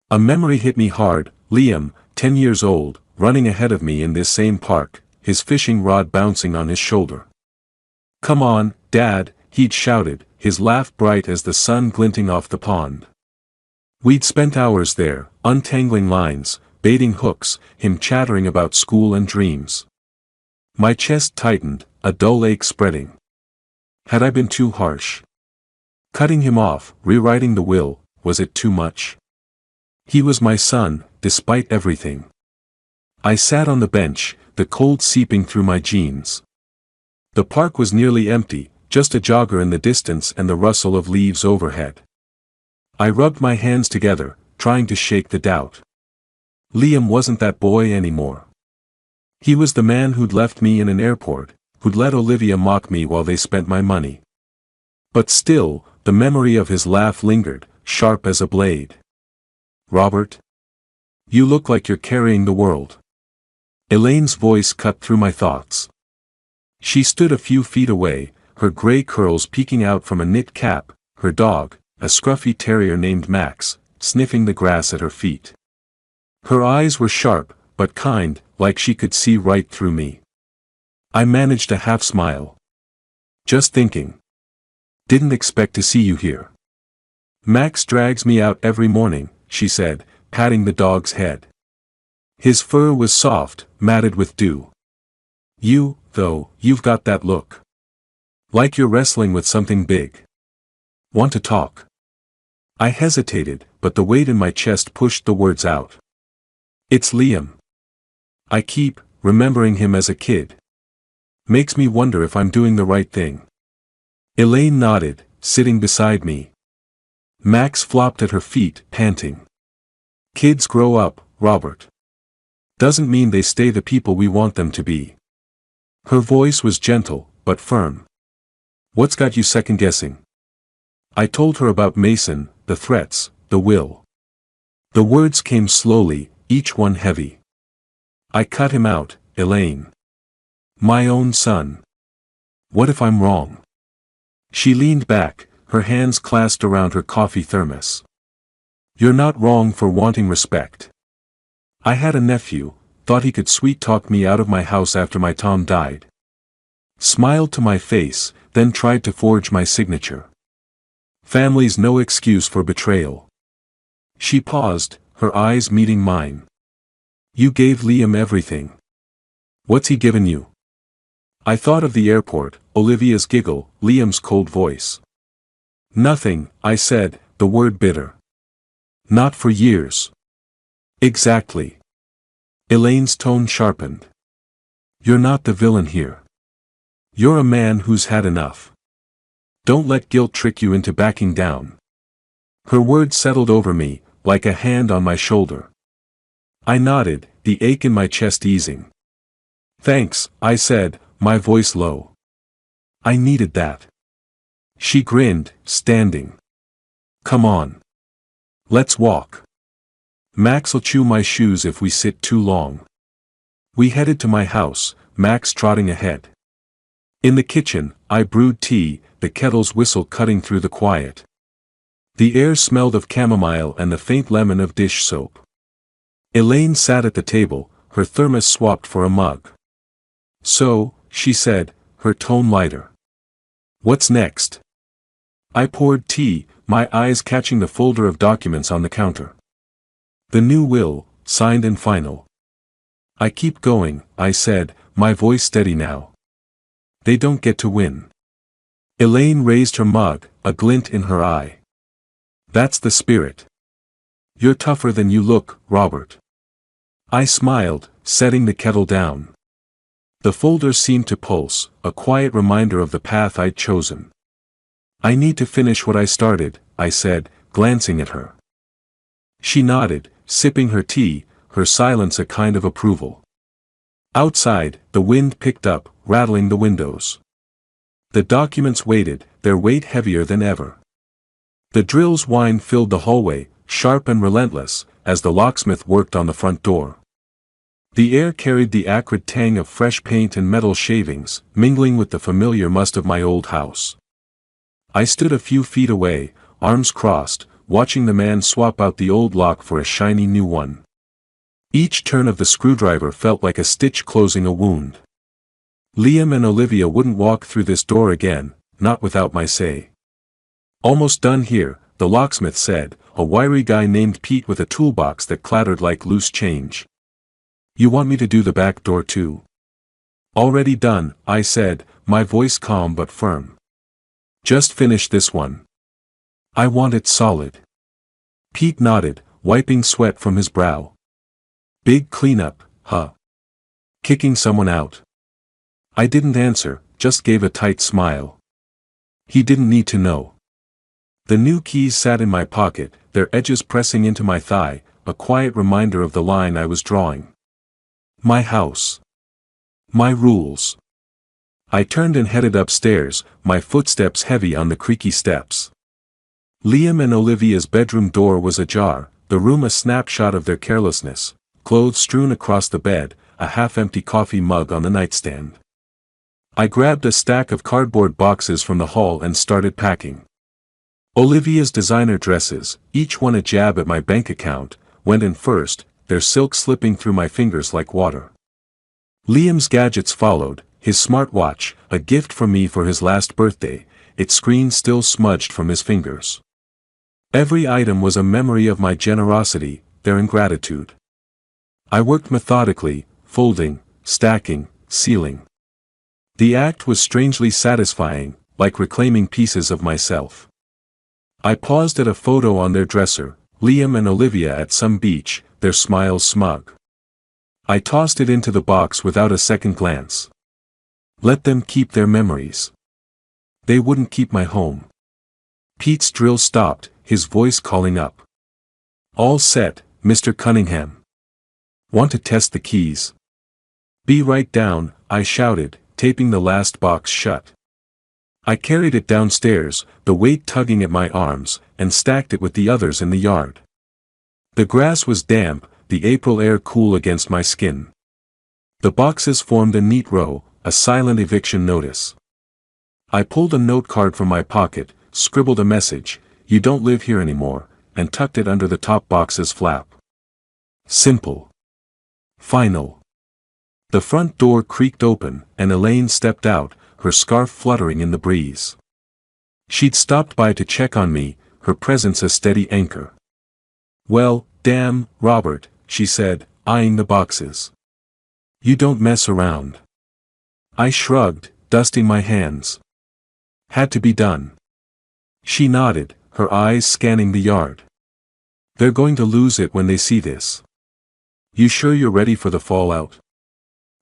A memory hit me hard, Liam, 10 years old, running ahead of me in this same park, his fishing rod bouncing on his shoulder. Come on, Dad, he'd shouted, his laugh bright as the sun glinting off the pond. We'd spent hours there, untangling lines, baiting hooks, him chattering about school and dreams. My chest tightened, a dull ache spreading. Had I been too harsh? Cutting him off, rewriting the will, was it too much? He was my son, despite everything. I sat on the bench, the cold seeping through my jeans. The park was nearly empty, just a jogger in the distance and the rustle of leaves overhead. I rubbed my hands together, trying to shake the doubt. Liam wasn't that boy anymore. He was the man who'd left me in an airport, who'd let Olivia mock me while they spent my money. But still, the memory of his laugh lingered, sharp as a blade. Robert? You look like you're carrying the world. Elaine's voice cut through my thoughts. She stood a few feet away, her gray curls peeking out from a knit cap, her dog, a scruffy terrier named Max, sniffing the grass at her feet. Her eyes were sharp, but kind, like she could see right through me. I managed a half smile. Just thinking. Didn't expect to see you here. Max drags me out every morning, she said, patting the dog's head. His fur was soft, matted with dew. You, though, you've got that look. Like you're wrestling with something big. Want to talk? I hesitated, but the weight in my chest pushed the words out. It's Liam. I keep remembering him as a kid. Makes me wonder if I'm doing the right thing. Elaine nodded, sitting beside me. Max flopped at her feet, panting. Kids grow up, Robert. Doesn't mean they stay the people we want them to be. Her voice was gentle, but firm. What's got you second-guessing? I told her about Mason, the threats, the will. The words came slowly, each one heavy. I cut him out, Elaine. My own son. What if I'm wrong? She leaned back, her hands clasped around her coffee thermos. You're not wrong for wanting respect. I had a nephew, thought he could sweet-talk me out of my house after my Tom died. Smiled to my face, then tried to forge my signature. Family's no excuse for betrayal. She paused, her eyes meeting mine. You gave Liam everything. What's he given you? I thought of the airport, Olivia's giggle, Liam's cold voice. Nothing, I said, the word bitter. Not for years. Exactly. Elaine's tone sharpened. You're not the villain here. You're a man who's had enough. Don't let guilt trick you into backing down. Her words settled over me, like a hand on my shoulder. I nodded, the ache in my chest easing. Thanks, I said, my voice low. I needed that. She grinned, standing. Come on. Let's walk. Max'll chew my shoes if we sit too long. We headed to my house, Max trotting ahead. In the kitchen, I brewed tea, the kettle's whistle cutting through the quiet. The air smelled of chamomile and the faint lemon of dish soap. Elaine sat at the table, her thermos swapped for a mug. So, she said, her tone lighter. What's next? I poured tea, my eyes catching the folder of documents on the counter. The new will, signed and final. I keep going, I said, my voice steady now. They don't get to win. Elaine raised her mug, a glint in her eye. That's the spirit. You're tougher than you look, Robert. I smiled, setting the kettle down. The folder seemed to pulse, a quiet reminder of the path I'd chosen. I need to finish what I started, I said, glancing at her. She nodded, sipping her tea, her silence a kind of approval. Outside, the wind picked up, rattling the windows. The documents waited, their weight heavier than ever. The drill's whine filled the hallway, sharp and relentless, as the locksmith worked on the front door. The air carried the acrid tang of fresh paint and metal shavings, mingling with the familiar must of my old house. I stood a few feet away, arms crossed, watching the man swap out the old lock for a shiny new one. Each turn of the screwdriver felt like a stitch closing a wound. Liam and Olivia wouldn't walk through this door again, not without my say. Almost done here, the locksmith said, a wiry guy named Pete with a toolbox that clattered like loose change. You want me to do the back door too? Already done, I said, my voice calm but firm. Just finish this one. I want it solid. Pete nodded, wiping sweat from his brow. Big cleanup, huh? Kicking someone out. I didn't answer, just gave a tight smile. He didn't need to know. The new keys sat in my pocket, their edges pressing into my thigh, a quiet reminder of the line I was drawing. My house. My rules. I turned and headed upstairs, my footsteps heavy on the creaky steps. Liam and Olivia's bedroom door was ajar, the room a snapshot of their carelessness, clothes strewn across the bed, a half-empty coffee mug on the nightstand. I grabbed a stack of cardboard boxes from the hall and started packing. Olivia's designer dresses, each one a jab at my bank account, went in first, their silk slipping through my fingers like water. Liam's gadgets followed, his smartwatch, a gift from me for his last birthday, its screen still smudged from his fingers. Every item was a memory of my generosity, their ingratitude. I worked methodically, folding, stacking, sealing. The act was strangely satisfying, like reclaiming pieces of myself. I paused at a photo on their dresser, Liam and Olivia at some beach, their smiles smug. I tossed it into the box without a second glance. Let them keep their memories. They wouldn't keep my home. Pete's drill stopped, his voice calling up. All set, Mr. Cunningham. Want to test the keys? Be right down, I shouted, taping the last box shut. I carried it downstairs, the weight tugging at my arms, and stacked it with the others in the yard. The grass was damp, the April air cool against my skin. The boxes formed a neat row, a silent eviction notice. I pulled a note card from my pocket, scribbled a message, "You don't live here anymore," and tucked it under the top box's flap. Simple. Final. The front door creaked open, and Elaine stepped out, her scarf fluttering in the breeze. She'd stopped by to check on me, her presence a steady anchor. Well, damn, Robert, she said, eyeing the boxes. You don't mess around. I shrugged, dusting my hands. Had to be done. She nodded, her eyes scanning the yard. They're going to lose it when they see this. You sure you're ready for the fallout?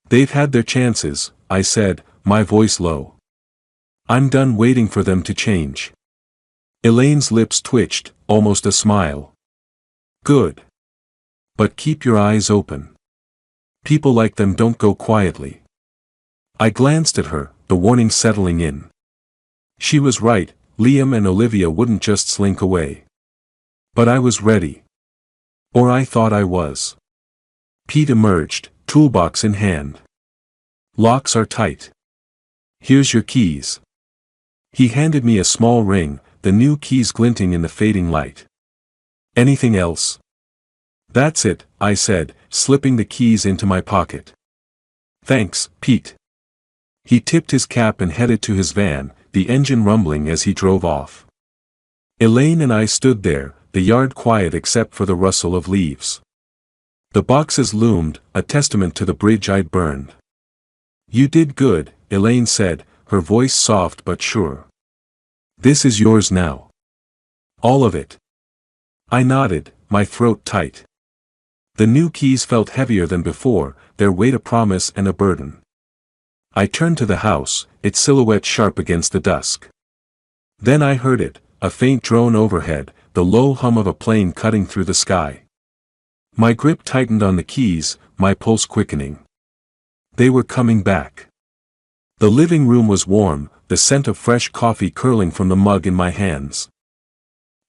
They've had their chances, I said, my voice low. I'm done waiting for them to change. Elaine's lips twitched, almost a smile. Good. But keep your eyes open. People like them don't go quietly. I glanced at her, the warning settling in. She was right, Liam and Olivia wouldn't just slink away. But I was ready. Or I thought I was. Pete emerged, toolbox in hand. Locks are tight. Here's your keys. He handed me a small ring, the new keys glinting in the fading light. Anything else? That's it, I said, slipping the keys into my pocket. Thanks, Pete. He tipped his cap and headed to his van, the engine rumbling as he drove off. Elaine and I stood there, the yard quiet except for the rustle of leaves. The boxes loomed, a testament to the bridge I'd burned. You did good, Elaine said, her voice soft but sure. This is yours now. All of it. I nodded, my throat tight. The new keys felt heavier than before, their weight a promise and a burden. I turned to the house, its silhouette sharp against the dusk. Then I heard it, a faint drone overhead, the low hum of a plane cutting through the sky. My grip tightened on the keys, my pulse quickening. They were coming back. The living room was warm, the scent of fresh coffee curling from the mug in my hands.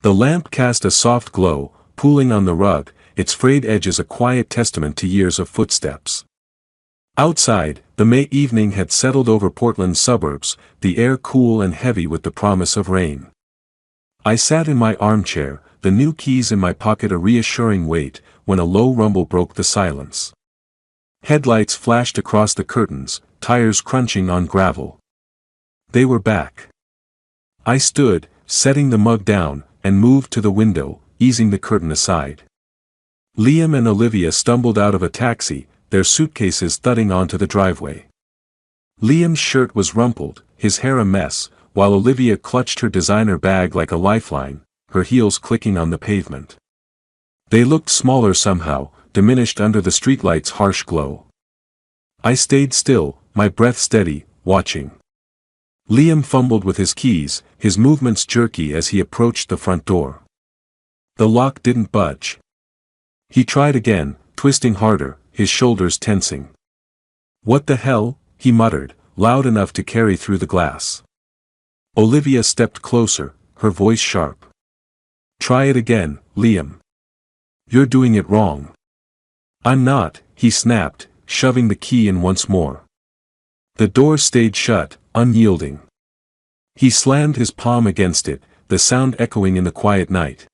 The lamp cast a soft glow, pooling on the rug, its frayed edges a quiet testament to years of footsteps. Outside, the May evening had settled over Portland's suburbs, the air cool and heavy with the promise of rain. I sat in my armchair, the new keys in my pocket a reassuring weight, when a low rumble broke the silence. Headlights flashed across the curtains, tires crunching on gravel. They were back. I stood, setting the mug down, and moved to the window, easing the curtain aside. Liam and Olivia stumbled out of a taxi, their suitcases thudding onto the driveway. Liam's shirt was rumpled, his hair a mess, while Olivia clutched her designer bag like a lifeline, her heels clicking on the pavement. They looked smaller somehow, diminished under the streetlight's harsh glow. I stayed still, my breath steady, watching. Liam fumbled with his keys, his movements jerky as he approached the front door. The lock didn't budge. He tried again, twisting harder, his shoulders tensing. What the hell, he muttered, loud enough to carry through the glass. Olivia stepped closer, her voice sharp. Try it again, Liam. You're doing it wrong. I'm not, he snapped, shoving the key in once more. The door stayed shut, unyielding. He slammed his palm against it, the sound echoing in the quiet night.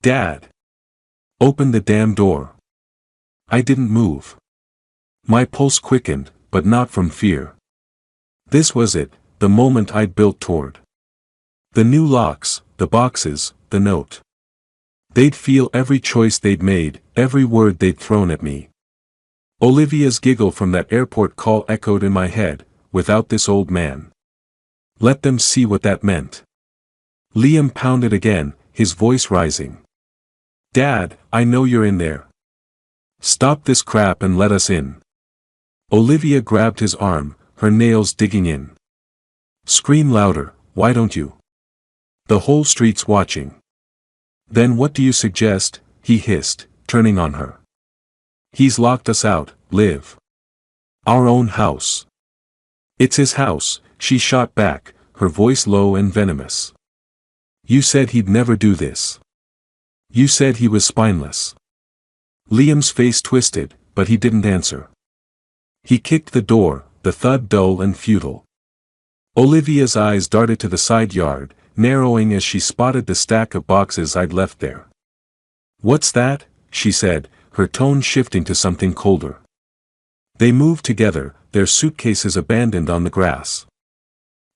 Dad! Open the damn door. I didn't move. My pulse quickened, but not from fear. This was it, the moment I'd built toward. The new locks, the boxes, the note. They'd feel every choice they'd made, every word they'd thrown at me. Olivia's giggle from that airport call echoed in my head, without this old man. Let them see what that meant. Liam pounded again, his voice rising. Dad, I know you're in there. Stop this crap and let us in. Olivia grabbed his arm, her nails digging in. Scream louder, why don't you? The whole street's watching. Then what do you suggest, he hissed, turning on her. He's locked us out, Liv. Our own house. It's his house, she shot back, her voice low and venomous. You said he'd never do this. You said he was spineless. Liam's face twisted, but he didn't answer. He kicked the door, the thud dull and futile. Olivia's eyes darted to the side yard, narrowing as she spotted the stack of boxes I'd left there. What's that? She said, her tone shifting to something colder. They moved together, their suitcases abandoned on the grass.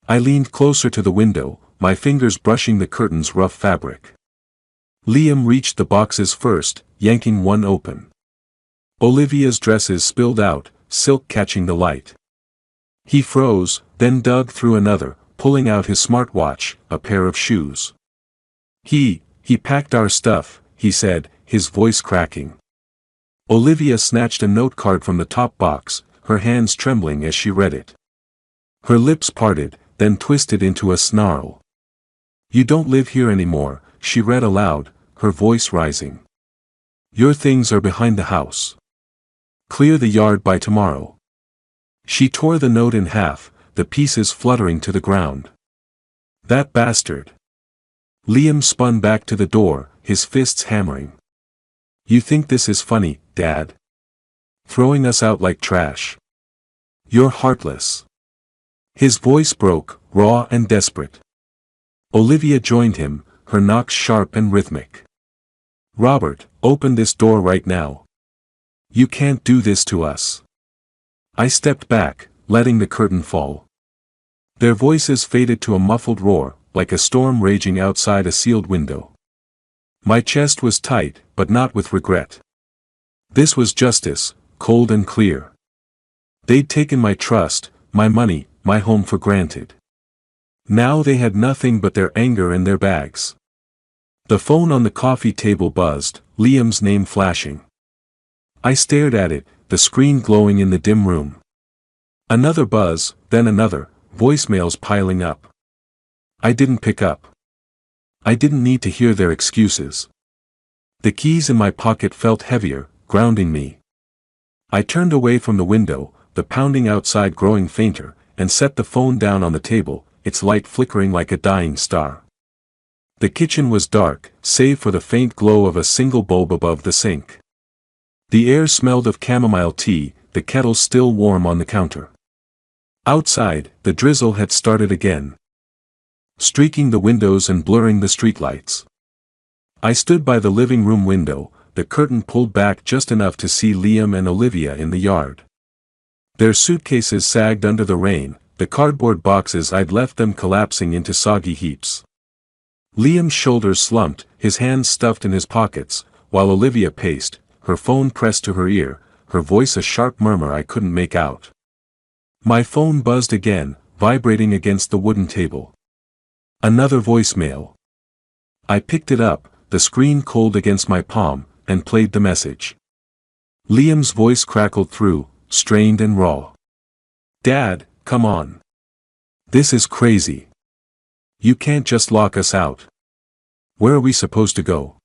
I leaned closer to the window, my fingers brushing the curtain's rough fabric. Liam reached the boxes first, yanking one open. Olivia's dresses spilled out, silk catching the light. He froze, then dug through another, pulling out his smartwatch, a pair of shoes. He packed our stuff, he said, his voice cracking. Olivia snatched a note card from the top box, her hands trembling as she read it. Her lips parted, then twisted into a snarl. You don't live here anymore, she read aloud, her voice rising. Your things are behind the house. Clear the yard by tomorrow. She tore the note in half, the pieces fluttering to the ground. That bastard. Liam spun back to the door, his fists hammering. You think this is funny, Dad? Throwing us out like trash. You're heartless. His voice broke, raw and desperate. Olivia joined him, her knocks sharp and rhythmic. Robert, open this door right now. You can't do this to us. I stepped back, letting the curtain fall. Their voices faded to a muffled roar, like a storm raging outside a sealed window. My chest was tight, but not with regret. This was justice, cold and clear. They'd taken my trust, my money, my home for granted. Now they had nothing but their anger and their bags. The phone on the coffee table buzzed, Liam's name flashing. I stared at it, the screen glowing in the dim room. Another buzz, then another, voicemails piling up. I didn't pick up. I didn't need to hear their excuses. The keys in my pocket felt heavier, grounding me. I turned away from the window, the pounding outside growing fainter, and set the phone down on the table, its light flickering like a dying star. The kitchen was dark, save for the faint glow of a single bulb above the sink. The air smelled of chamomile tea, the kettle still warm on the counter. Outside, the drizzle had started again, streaking the windows and blurring the streetlights. I stood by the living room window, the curtain pulled back just enough to see Liam and Olivia in the yard. Their suitcases sagged under the rain, the cardboard boxes I'd left them collapsing into soggy heaps. Liam's shoulders slumped, his hands stuffed in his pockets, while Olivia paced, her phone pressed to her ear, her voice a sharp murmur I couldn't make out. My phone buzzed again, vibrating against the wooden table. Another voicemail. I picked it up, the screen cold against my palm, and played the message. Liam's voice crackled through, strained and raw. Dad, come on. This is crazy. You can't just lock us out. Where are we supposed to go?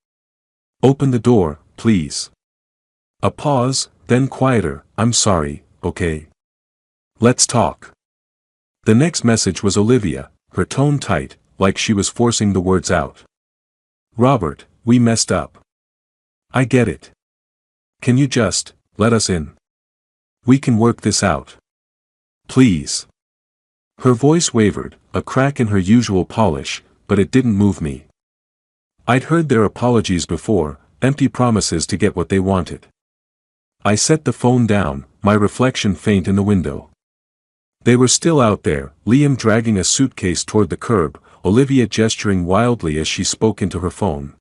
Open the door, please. A pause, then quieter, I'm sorry, okay? Let's talk. The next message was Olivia, her tone tight, like she was forcing the words out. Robert, we messed up. I get it. Can you just, let us in? We can work this out. Please. Her voice wavered, a crack in her usual polish, but it didn't move me. I'd heard their apologies before, empty promises to get what they wanted. I set the phone down, my reflection faint in the window. They were still out there, Liam dragging a suitcase toward the curb, Olivia gesturing wildly as she spoke into her phone.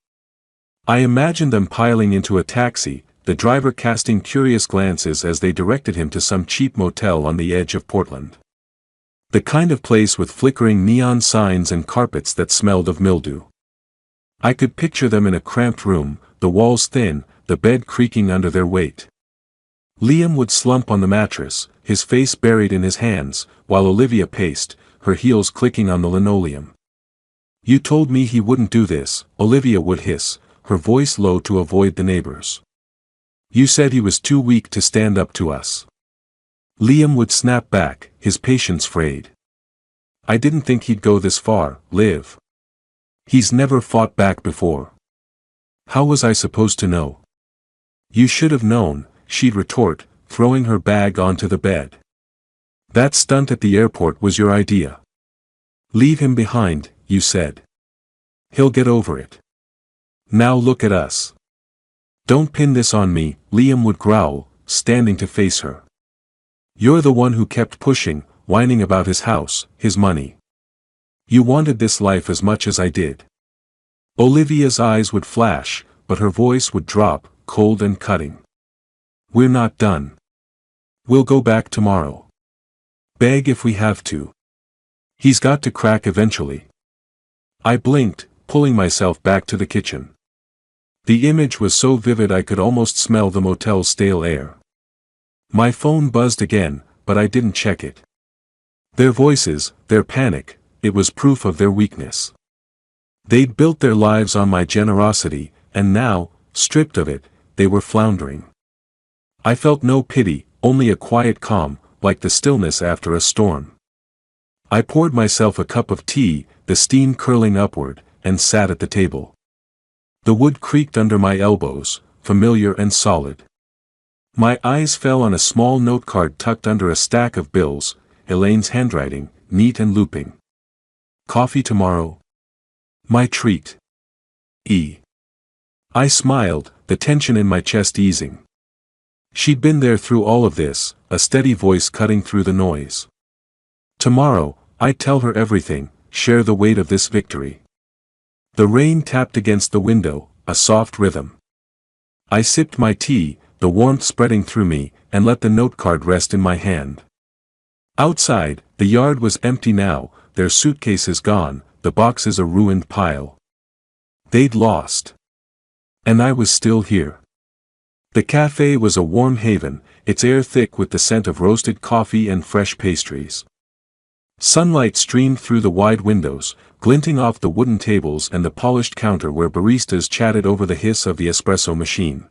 I imagined them piling into a taxi, the driver casting curious glances as they directed him to some cheap motel on the edge of Portland. The kind of place with flickering neon signs and carpets that smelled of mildew. I could picture them in a cramped room, the walls thin, the bed creaking under their weight. Liam would slump on the mattress, his face buried in his hands, while Olivia paced, her heels clicking on the linoleum. You told me he wouldn't do this, Olivia would hiss, her voice low to avoid the neighbors. You said he was too weak to stand up to us. Liam would snap back, his patience frayed. I didn't think he'd go this far, Liv. He's never fought back before. How was I supposed to know? You should have known, she'd retort, throwing her bag onto the bed. That stunt at the airport was your idea. Leave him behind, you said. He'll get over it. Now look at us. Don't pin this on me, Liam would growl, standing to face her. You're the one who kept pushing, whining about his house, his money. You wanted this life as much as I did. Olivia's eyes would flash, but her voice would drop, cold and cutting. We're not done. We'll go back tomorrow. Beg if we have to. He's got to crack eventually. I blinked, pulling myself back to the kitchen. The image was so vivid I could almost smell the motel's stale air. My phone buzzed again, but I didn't check it. Their voices, their panic, it was proof of their weakness. They'd built their lives on my generosity, and now, stripped of it, they were floundering. I felt no pity, only a quiet calm, like the stillness after a storm. I poured myself a cup of tea, the steam curling upward, and sat at the table. The wood creaked under my elbows, familiar and solid. My eyes fell on a small note card tucked under a stack of bills, Elaine's handwriting, neat and looping. Coffee tomorrow? My treat. E. I smiled, the tension in my chest easing. She'd been there through all of this, a steady voice cutting through the noise. Tomorrow, I'd tell her everything, share the weight of this victory. The rain tapped against the window, a soft rhythm. I sipped my tea, the warmth spreading through me, and let the note card rest in my hand. Outside, the yard was empty now, their suitcases gone, the boxes a ruined pile. They'd lost. And I was still here. The cafe was a warm haven, its air thick with the scent of roasted coffee and fresh pastries. Sunlight streamed through the wide windows, glinting off the wooden tables and the polished counter where baristas chatted over the hiss of the espresso machine.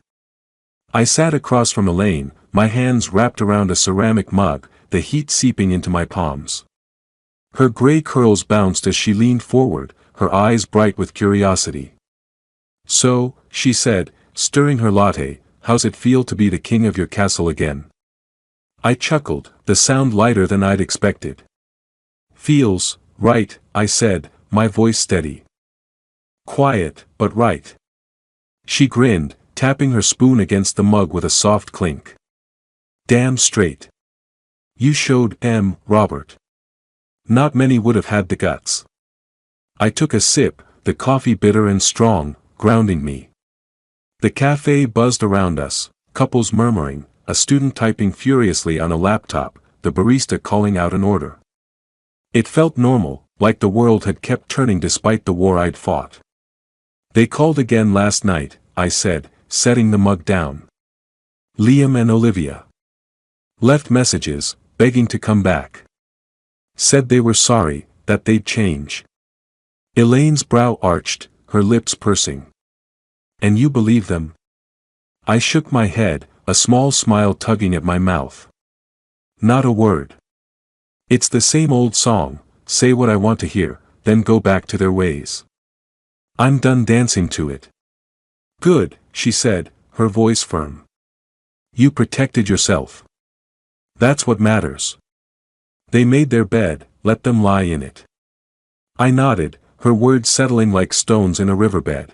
I sat across from Elaine, my hands wrapped around a ceramic mug, the heat seeping into my palms. Her gray curls bounced as she leaned forward, her eyes bright with curiosity. So, she said, stirring her latte, how's it feel to be the king of your castle again? I chuckled, the sound lighter than I'd expected. Feels right, I said, my voice steady. Quiet, but right. She grinned, tapping her spoon against the mug with a soft clink. Damn straight. You showed Robert. Not many would have had the guts. I took a sip, the coffee bitter and strong, grounding me. The cafe buzzed around us, couples murmuring, a student typing furiously on a laptop, the barista calling out an order. It felt normal, like the world had kept turning despite the war I'd fought. They called again last night, I said, setting the mug down. Liam and Olivia. Left messages, begging to come back. Said they were sorry, that they'd change. Elaine's brow arched, her lips pursing. And you believe them? I shook my head, a small smile tugging at my mouth. Not a word. It's the same old song, say what I want to hear, then go back to their ways. I'm done dancing to it. Good, she said, her voice firm. You protected yourself. That's what matters. They made their bed, let them lie in it. I nodded, her words settling like stones in a riverbed.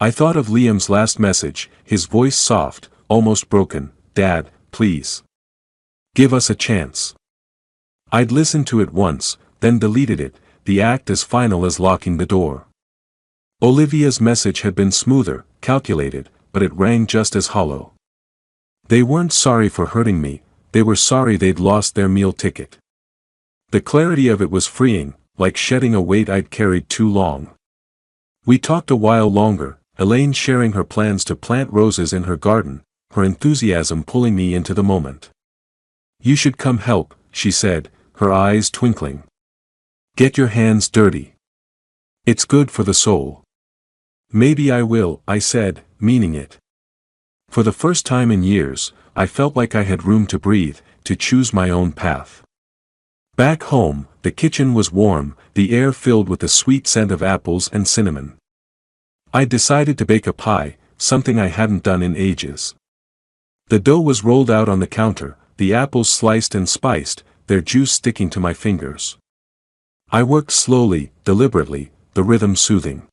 I thought of Liam's last message, his voice soft, almost broken, Dad, please. Give us a chance. I'd listened to it once, then deleted it, the act as final as locking the door. Olivia's message had been smoother, calculated, but it rang just as hollow. They weren't sorry for hurting me, they were sorry they'd lost their meal ticket. The clarity of it was freeing, like shedding a weight I'd carried too long. We talked a while longer, Elaine sharing her plans to plant roses in her garden, her enthusiasm pulling me into the moment. You should come help, she said, her eyes twinkling. Get your hands dirty. It's good for the soul. Maybe I will, I said, meaning it. For the first time in years, I felt like I had room to breathe, to choose my own path. Back home, the kitchen was warm, the air filled with the sweet scent of apples and cinnamon. I decided to bake a pie, something I hadn't done in ages. The dough was rolled out on the counter, the apples sliced and spiced, their juice sticking to my fingers. I worked slowly, deliberately, the rhythm soothing.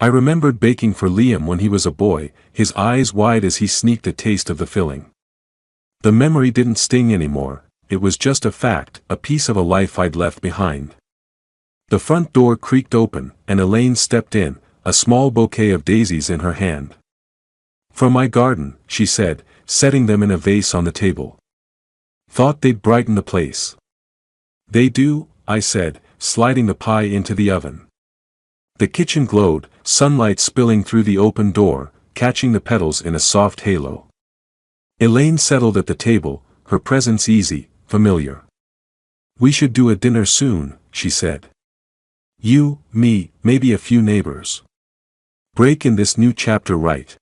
I remembered baking for Liam when he was a boy, his eyes wide as he sneaked a taste of the filling. The memory didn't sting anymore, it was just a fact, a piece of a life I'd left behind. The front door creaked open, and Elaine stepped in, a small bouquet of daisies in her hand. From my garden, she said, setting them in a vase on the table. Thought they'd brighten the place. They do, I said, sliding the pie into the oven. The kitchen glowed, sunlight spilling through the open door, catching the petals in a soft halo. Elaine settled at the table, her presence easy, familiar. "We should do a dinner soon," she said. "You, me, maybe a few neighbors. Break in this new chapter right."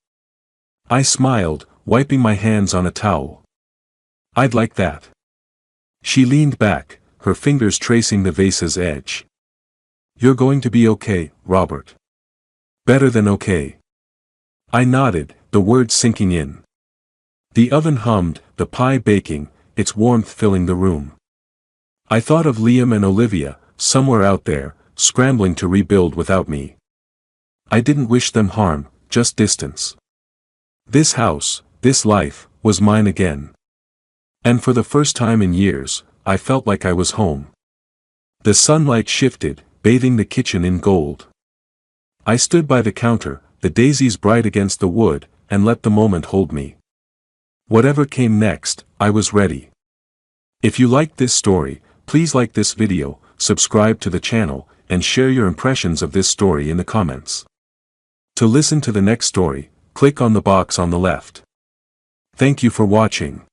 I smiled, wiping my hands on a towel. "I'd like that." She leaned back, her fingers tracing the vase's edge. "You're going to be okay, Robert. Better than okay." I nodded, the words sinking in. The oven hummed, the pie baking, its warmth filling the room. I thought of Liam and Olivia, somewhere out there, scrambling to rebuild without me. I didn't wish them harm, just distance. This house, this life, was mine again. And for the first time in years, I felt like I was home. The sunlight shifted, bathing the kitchen in gold. I stood by the counter, the daisies bright against the wood, and let the moment hold me. Whatever came next, I was ready. If you liked this story, please like this video, subscribe to the channel, and share your impressions of this story in the comments. To listen to the next story, click on the box on the left. Thank you for watching.